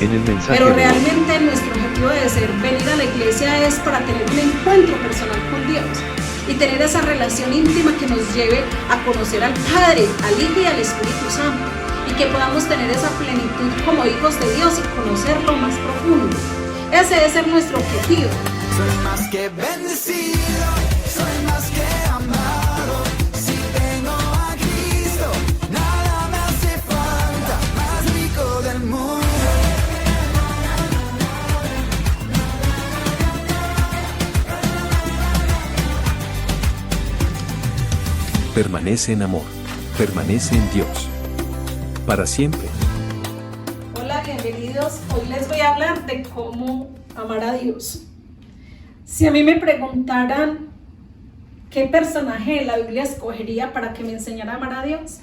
En el mensaje Pero de hoy, realmente nuestro objetivo de ser venir a la iglesia es para tener un encuentro personal con Dios y tener esa relación íntima que nos lleve a conocer al Padre, al Hijo y al Espíritu Santo, y que podamos tener esa plenitud como hijos de Dios y conocerlo más profundo. Ese debe ser nuestro objetivo. Soy más que bendecido, soy más que amado. Si tengo a Cristo, nada me hace falta, más rico del mundo. permanece en amor, permanece en Dios. Para siempre. Hola, bienvenidos. Hoy les voy a hablar de cómo amar a Dios. Si a mí me preguntaran qué personaje de la Biblia escogería para que me enseñara a amar a Dios,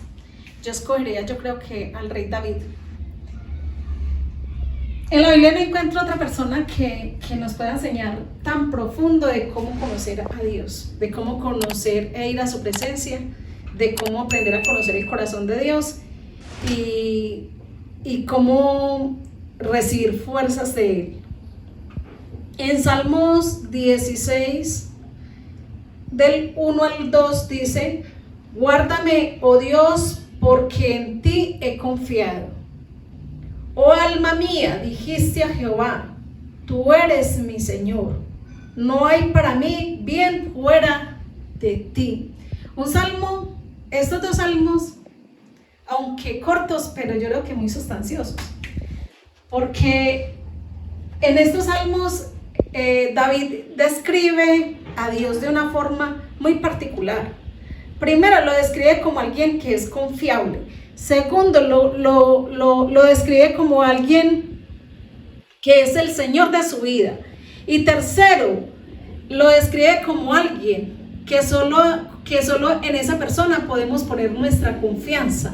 yo escogería, yo creo que al rey David. En la Biblia no encuentro otra persona que nos pueda enseñar tan profundo de cómo conocer a Dios, de cómo conocer e ir a su presencia, de cómo aprender a conocer el corazón de Dios y cómo recibir fuerzas de Él. En Salmos 16, del 1 al 2 dice: guárdame, oh Dios, porque en ti he confiado. Oh alma mía, dijiste a Jehová, tú eres mi Señor. No hay para mí bien fuera de ti. Un salmo, estos dos salmos, aunque cortos, pero yo creo que muy sustanciosos. Porque en estos salmos David describe a Dios de una forma muy particular. Primero lo describe como alguien que es confiable. Segundo, lo describe como alguien que es el Señor de su vida. Y tercero, lo describe como alguien que solo en esa persona podemos poner nuestra confianza.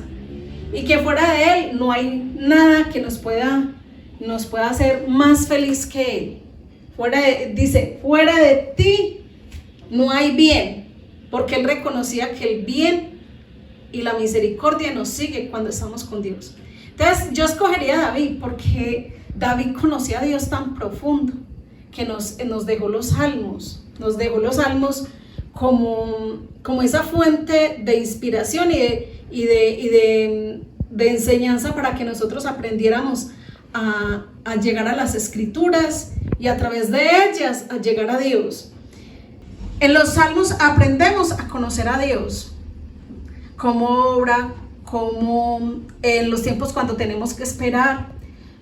Y que fuera de Él no hay nada que nos pueda hacer más feliz que Él. Dice, fuera de ti no hay bien. Porque Él reconocía que el bien y la misericordia nos sigue cuando estamos con Dios. Entonces yo escogería a David porque David conocía a Dios tan profundo que nos dejó los salmos. Nos dejó los salmos como esa fuente de inspiración y de enseñanza para que nosotros aprendiéramos a llegar a las escrituras y a través de ellas a llegar a Dios. En los salmos aprendemos a conocer a Dios, cómo obra, cómo en los tiempos cuando tenemos que esperar,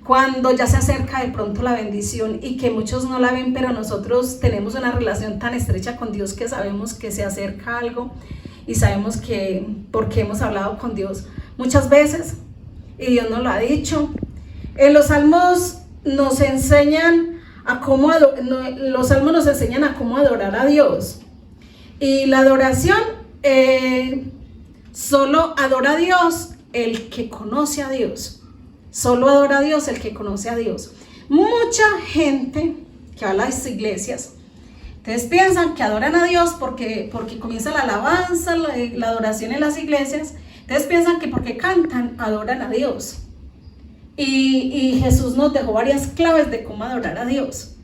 cuando ya se acerca de pronto la bendición y que muchos no la ven, pero nosotros tenemos una relación tan estrecha con Dios que sabemos que se acerca algo y sabemos que porque hemos hablado con Dios muchas veces y Dios nos lo ha dicho. En los salmos nos enseñan a cómo adorar a Dios, y la adoración solo adora a Dios el que conoce a Dios. Solo adora a Dios el que conoce a Dios. Mucha gente que va a las iglesias, ustedes piensan que adoran a Dios porque comienza la alabanza, la adoración en las iglesias. Ustedes piensan que porque cantan, adoran a Dios. Y Jesús nos dejó varias claves de cómo adorar a Dios.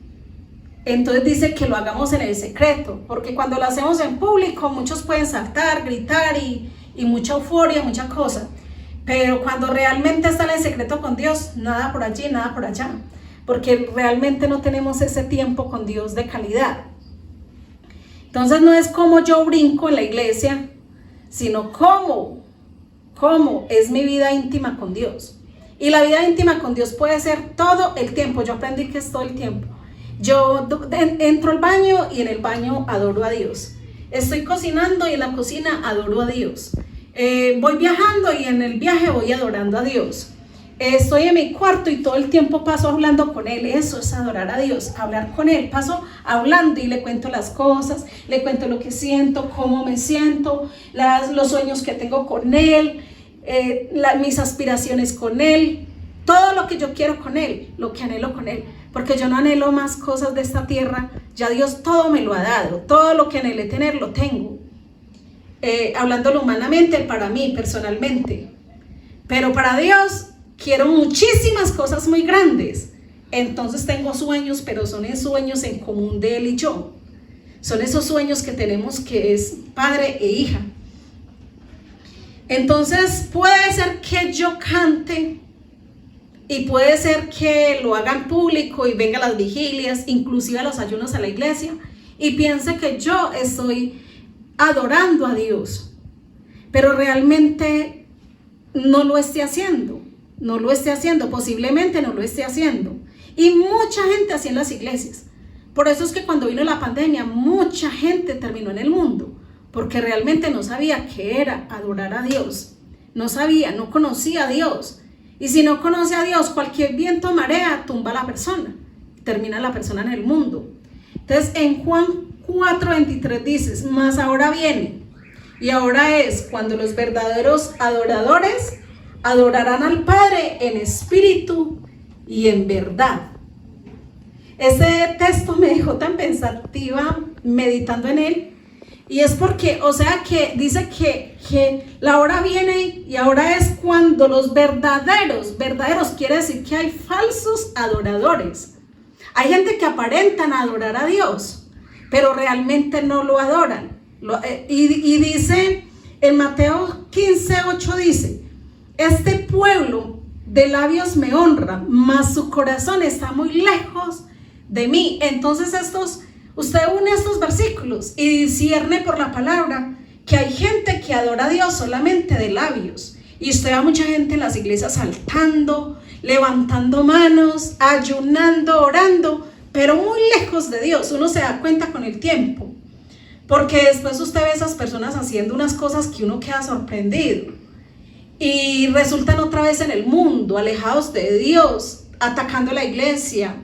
Entonces dice que lo hagamos en el secreto, porque cuando lo hacemos en público, muchos pueden saltar, gritar y mucha euforia, mucha cosa. Pero cuando realmente está en el secreto con Dios, nada por allí, nada por allá. Porque realmente no tenemos ese tiempo con Dios de calidad. Entonces no es como yo brinco en la iglesia, sino cómo es mi vida íntima con Dios. Y la vida íntima con Dios puede ser todo el tiempo. Yo aprendí que es todo el tiempo. Yo entro al baño y en el baño adoro a Dios. Estoy cocinando y en la cocina adoro a Dios. Voy viajando y en el viaje voy adorando a Dios. Estoy en mi cuarto y todo el tiempo paso hablando con Él. Eso es adorar a Dios, hablar con Él. Paso hablando y le cuento las cosas, le cuento lo que siento, cómo me siento, los sueños que tengo con Él, mis aspiraciones con Él, todo lo que yo quiero con Él, lo que anhelo con Él. Porque yo no anhelo más cosas de esta tierra, ya Dios todo me lo ha dado, todo lo que anhelé tener lo tengo. Hablándolo humanamente, para mí personalmente, pero para Dios quiero muchísimas cosas muy grandes. Entonces tengo sueños, pero son sueños en común de él y yo. Son esos sueños que tenemos, que es padre e hija. Entonces puede ser que yo cante y puede ser que lo haga en público y venga a las vigilias, inclusive a los ayunos a la iglesia, y piense que yo estoy adorando a Dios, pero realmente no lo esté haciendo, posiblemente no lo esté haciendo. Y mucha gente así en las iglesias. Por eso es que cuando vino la pandemia, mucha gente terminó en el mundo, porque realmente no sabía qué era adorar a Dios. No sabía, no conocía a Dios. Y si no conoce a Dios, cualquier viento o marea tumba a la persona. Termina la persona en el mundo. Entonces en Juan 4:23 dices, mas ahora viene, y ahora es cuando los verdaderos adoradores adorarán al Padre en espíritu y en verdad. Ese texto me dejó tan pensativa meditando en él, y es porque, o sea, que dice que la hora viene y ahora es cuando los verdaderos quiere decir que hay falsos adoradores. Hay gente que aparentan adorar a Dios, pero realmente no lo adoran. Y dice en Mateo 15:8 dice, este pueblo de labios me honra, mas su corazón está muy lejos de mí. Entonces usted une estos versículos y discierne por la palabra que hay gente que adora a Dios solamente de labios. Y usted ve a mucha gente en las iglesias saltando, levantando manos, ayunando, orando, pero muy lejos de Dios. Uno se da cuenta con el tiempo, porque después usted ve a esas personas haciendo unas cosas que uno queda sorprendido. Y resultan otra vez en el mundo, alejados de Dios, atacando la iglesia,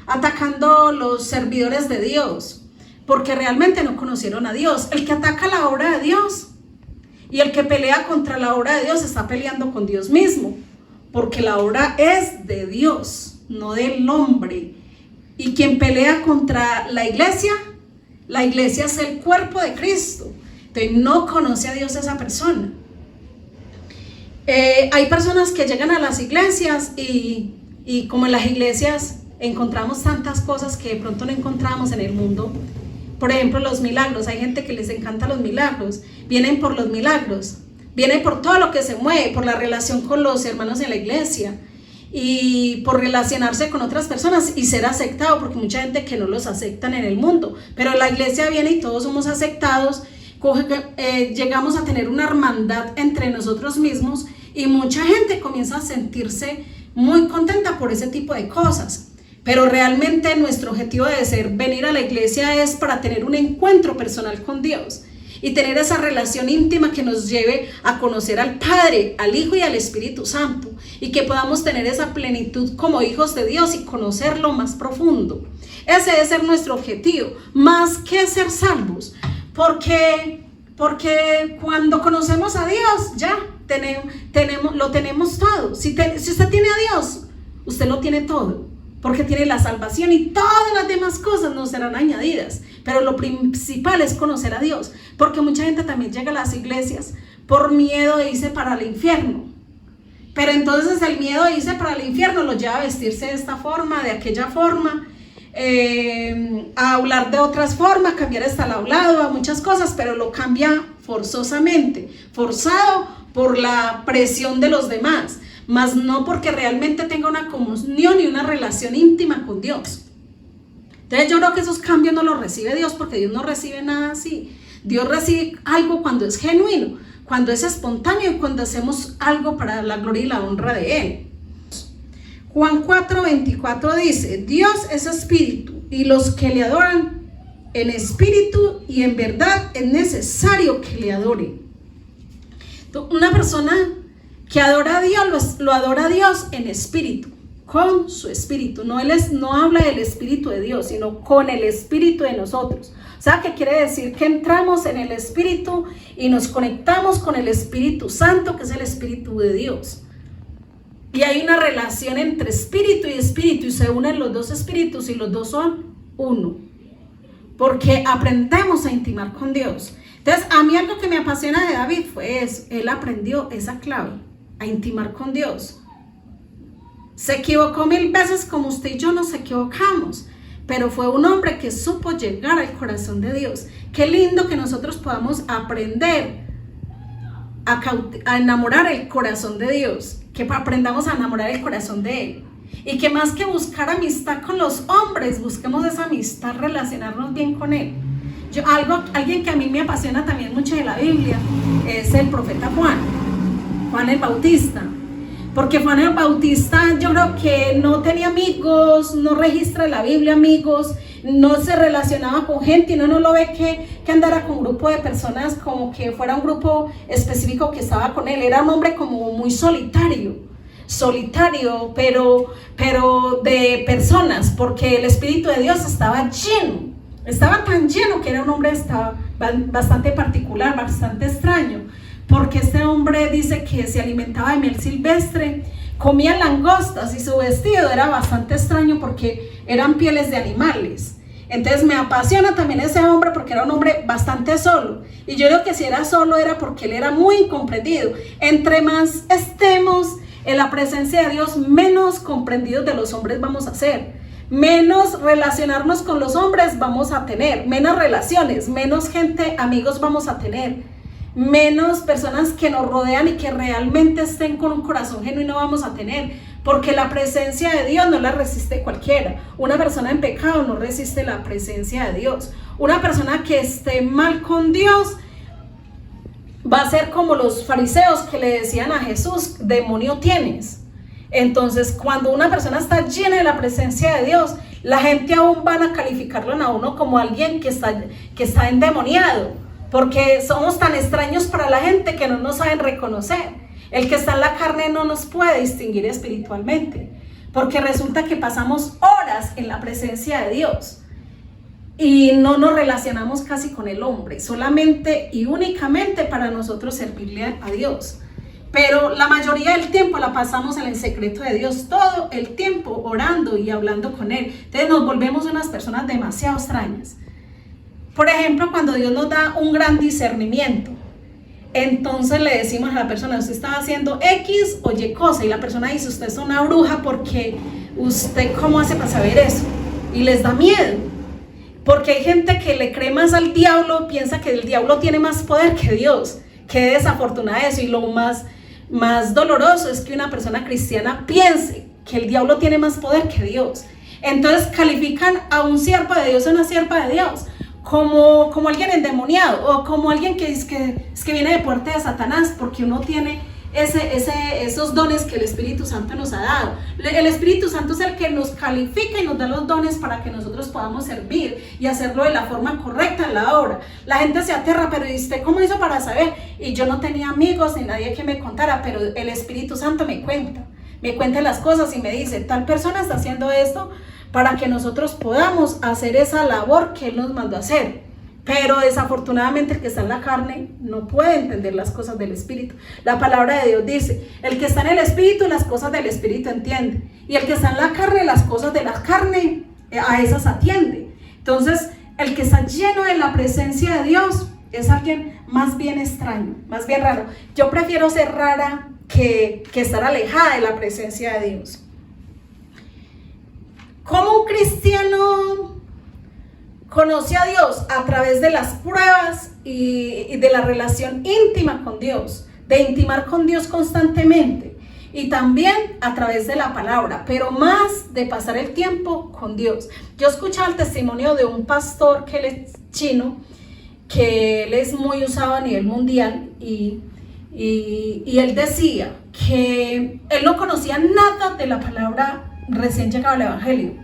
atacando los servidores de Dios, porque realmente no conocieron a Dios. El que ataca la obra de Dios y el que pelea contra la obra de Dios está peleando con Dios mismo, porque la obra es de Dios, no del hombre. Y quien pelea contra la iglesia es el cuerpo de Cristo. Entonces no conoce a Dios esa persona. Hay personas que llegan a las iglesias y como en las iglesias encontramos tantas cosas que de pronto no encontramos en el mundo. Por ejemplo, los milagros. Hay gente que les encanta los milagros. Vienen por los milagros. Vienen por todo lo que se mueve, por la relación con los hermanos en la iglesia y por relacionarse con otras personas y ser aceptado, porque mucha gente que no los aceptan en el mundo. Pero la iglesia viene y todos somos aceptados. Llegamos a tener una hermandad entre nosotros mismos y mucha gente comienza a sentirse muy contenta por ese tipo de cosas. Pero realmente nuestro objetivo de venir a la iglesia es para tener un encuentro personal con Dios y tener esa relación íntima que nos lleve a conocer al Padre, al Hijo y al Espíritu Santo, y que podamos tener esa plenitud como hijos de Dios y conocerlo más profundo. Ese debe ser nuestro objetivo, más que ser salvos, porque cuando conocemos a Dios ya lo tenemos todo. Si usted tiene a Dios, usted lo tiene todo, porque tiene la salvación y todas las demás cosas nos serán añadidas. Pero lo principal es conocer a Dios, porque mucha gente también llega a las iglesias por miedo de irse para el infierno. Pero entonces el miedo de irse para el infierno lo lleva a vestirse de esta forma, de aquella forma, a hablar de otras formas, cambiar hasta el hablado, a muchas cosas, pero lo cambia forzosamente, forzado por la presión de los demás, mas no porque realmente tenga una comunión y una relación íntima con Dios. Entonces yo creo que esos cambios no los recibe Dios, porque Dios no recibe nada así. Dios recibe algo cuando es genuino, cuando es espontáneo y cuando hacemos algo para la gloria y la honra de Él. Juan 4:24 dice, Dios es espíritu y los que le adoran en espíritu y en verdad es necesario que le adoren. Una persona que adora a Dios, lo adora a Dios en espíritu, con su espíritu. No habla del espíritu de Dios, sino con el espíritu de nosotros. O sea, que quiere decir que entramos en el espíritu y nos conectamos con el Espíritu Santo, que es el espíritu de Dios. Y hay una relación entre espíritu y se unen los dos espíritus y los dos son uno, porque aprendemos a intimar con Dios. Entonces, a mí algo que me apasiona de David fue eso. Él aprendió esa clave, a intimar con Dios. Se equivocó 1000 veces como usted y yo nos equivocamos, pero fue un hombre que supo llegar al corazón de Dios. Qué lindo que nosotros podamos aprender a enamorar el corazón de Dios, que aprendamos a enamorar el corazón de Él. Y que más que buscar amistad con los hombres, busquemos esa amistad, relacionarnos bien con Él. Alguien que a mí me apasiona también mucho de la Biblia es el profeta Juan el Bautista. Porque Juan el Bautista yo creo que no tenía amigos, no registra en la Biblia amigos, no se relacionaba con gente y uno no lo ve que andara con un grupo de personas como que fuera un grupo específico que estaba con él. Era un hombre como muy solitario, pero de personas, porque el Espíritu de Dios estaba lleno. Estaba tan lleno que era un hombre bastante particular, bastante extraño, porque este hombre dice que se alimentaba de miel silvestre, comía langostas y su vestido era bastante extraño porque eran pieles de animales. Entonces me apasiona también ese hombre porque era un hombre bastante solo, y yo creo que si era solo era porque él era muy incomprendido. Entre más estemos en la presencia de Dios, menos comprendidos de los hombres vamos a ser. Menos relacionarnos con los hombres vamos a tener, menos relaciones, menos gente, amigos vamos a tener, menos personas que nos rodean y que realmente estén con un corazón genuino vamos a tener, porque la presencia de Dios no la resiste cualquiera. Una persona en pecado no resiste la presencia de Dios. Una persona que esté mal con Dios va a ser como los fariseos que le decían a Jesús: demonio tienes. Entonces, cuando una persona está llena de la presencia de Dios, la gente aún van a calificarlo a uno como alguien que está endemoniado, porque somos tan extraños para la gente que no nos saben reconocer. El que está en la carne no nos puede distinguir espiritualmente, porque resulta que pasamos horas en la presencia de Dios y no nos relacionamos casi con el hombre, solamente y únicamente para nosotros servirle a Dios. Pero la mayoría del tiempo la pasamos en el secreto de Dios, todo el tiempo orando y hablando con Él. Entonces nos volvemos unas personas demasiado extrañas. Por ejemplo, cuando Dios nos da un gran discernimiento, entonces le decimos a la persona: usted está haciendo X o Y cosa, y la persona dice: usted es una bruja, porque usted ¿cómo hace para saber eso? Y les da miedo, porque hay gente que le cree más al diablo, piensa que el diablo tiene más poder que Dios. Qué desafortunado eso. Y lo más doloroso es que una persona cristiana piense que el diablo tiene más poder que Dios. Entonces califican a un siervo de Dios o una sierva de Dios como alguien endemoniado, o como alguien que viene de parte de Satanás, porque uno tiene esos dones que el Espíritu Santo nos ha dado. El Espíritu Santo es el que nos califica y nos da los dones para que nosotros podamos servir y hacerlo de la forma correcta en la obra. La gente se aterra: pero ¿y usted cómo hizo para saber? Y yo no tenía amigos ni nadie que me contara, pero el Espíritu Santo me cuenta las cosas y me dice: tal persona está haciendo esto para que nosotros podamos hacer esa labor que Él nos mandó a hacer. Pero desafortunadamente el que está en la carne no puede entender las cosas del Espíritu. La palabra de Dios dice: el que está en el Espíritu, las cosas del Espíritu entiende. Y el que está en la carne, las cosas de la carne, a esas atiende. Entonces, el que está lleno de la presencia de Dios es alguien más bien extraño, más bien raro. Yo prefiero ser rara que estar alejada de la presencia de Dios. ¿Cómo un cristiano conoce a Dios? A través de las pruebas y de la relación íntima con Dios, de intimar con Dios constantemente, y también a través de la palabra, pero más de pasar el tiempo con Dios. Yo escuchaba el testimonio de un pastor que él es chino, que él es muy usado a nivel mundial, y él decía que él no conocía nada de la palabra recién llegado al evangelio.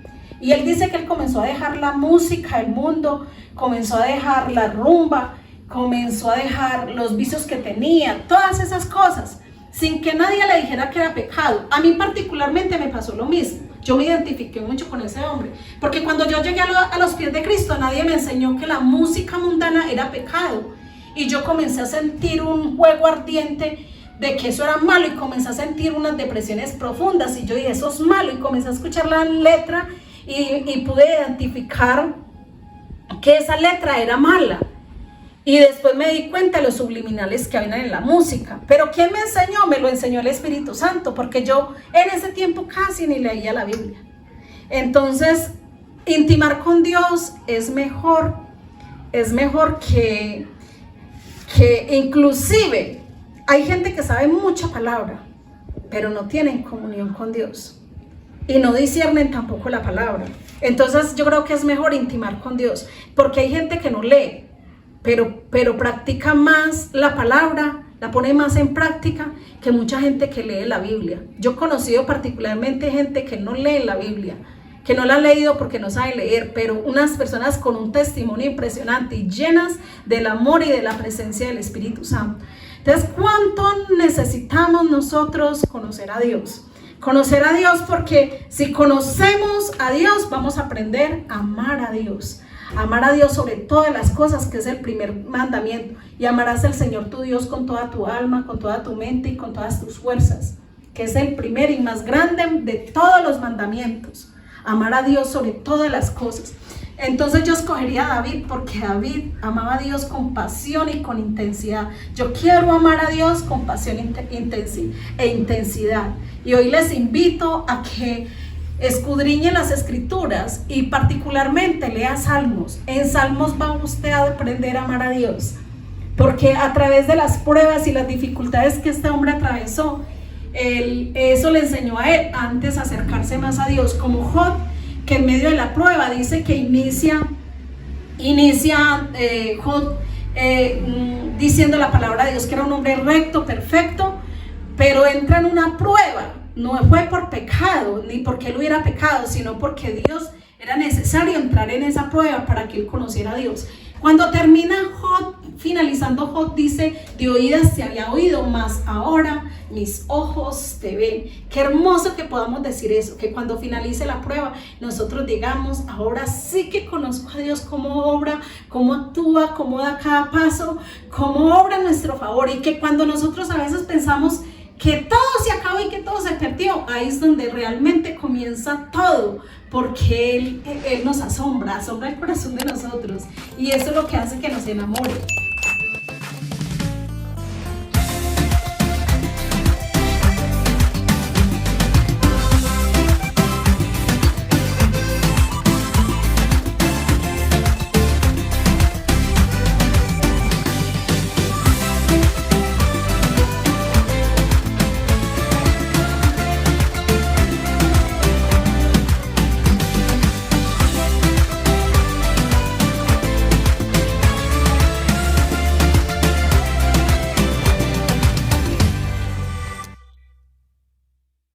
Y él dice que él comenzó a dejar la música del mundo, comenzó a dejar la rumba, comenzó a dejar los vicios que tenía, todas esas cosas, sin que nadie le dijera que era pecado. A mí particularmente me pasó lo mismo. Yo me identifiqué mucho con ese hombre, porque cuando yo llegué a los pies de Cristo, nadie me enseñó que la música mundana era pecado. Y yo comencé a sentir un fuego ardiente de que eso era malo, y comencé a sentir unas depresiones profundas, y yo dije: eso es malo, y comencé a escuchar la letra y pude identificar que esa letra era mala. Y después me di cuenta de los subliminales que habían en la música. Pero ¿quién me enseñó? Me lo enseñó el Espíritu Santo, porque yo en ese tiempo casi ni leía la Biblia. Entonces, intimar con Dios es mejor que inclusive hay gente que sabe mucha palabra, pero no tienen comunión con Dios y no disciernen tampoco la palabra. Entonces yo creo que es mejor intimar con Dios, porque hay gente que no lee, pero practica más la palabra, la pone más en práctica que mucha gente que lee la Biblia. Yo he conocido particularmente gente que no lee la Biblia, que no la han leído porque no saben leer, pero unas personas con un testimonio impresionante y llenas del amor y de la presencia del Espíritu Santo. Entonces, ¿cuánto necesitamos nosotros conocer a Dios? Conocer a Dios, porque si conocemos a Dios, vamos a aprender a amar a Dios. Amar a Dios sobre todas las cosas, que es el primer mandamiento. Y amarás al Señor tu Dios con toda tu alma, con toda tu mente y con todas tus fuerzas, que es el primer y más grande de todos los mandamientos. Amar a Dios sobre todas las cosas. Entonces yo escogería a David, porque David amaba a Dios con pasión y con intensidad. Yo quiero amar a Dios con pasión e intensidad. Y hoy les invito a que escudriñen las escrituras y particularmente lea Salmos. En Salmos va usted a aprender a amar a Dios, porque a través de las pruebas y las dificultades que este hombre atravesó, eso le enseñó a él antes a acercarse más a Dios, como Job, que en medio de la prueba dice que inicia Job diciendo la palabra de Dios, que era un hombre recto, perfecto, pero entra en una prueba. No fue por pecado, ni porque él hubiera pecado, sino porque Dios era necesario entrar en esa prueba para que él conociera a Dios. Cuando termina Job, finalizando Job, dice: de oídas te había oído, mas ahora mis ojos te ven. Qué hermoso que podamos decir eso, que cuando finalice la prueba nosotros digamos: ahora sí que conozco a Dios, cómo obra, cómo actúa, cómo da cada paso, cómo obra a nuestro favor. Y que cuando nosotros a veces pensamos que todo se acabó y que todo se perdió, ahí es donde realmente comienza todo, porque Él nos asombra el corazón de nosotros, y eso es lo que hace que nos enamore.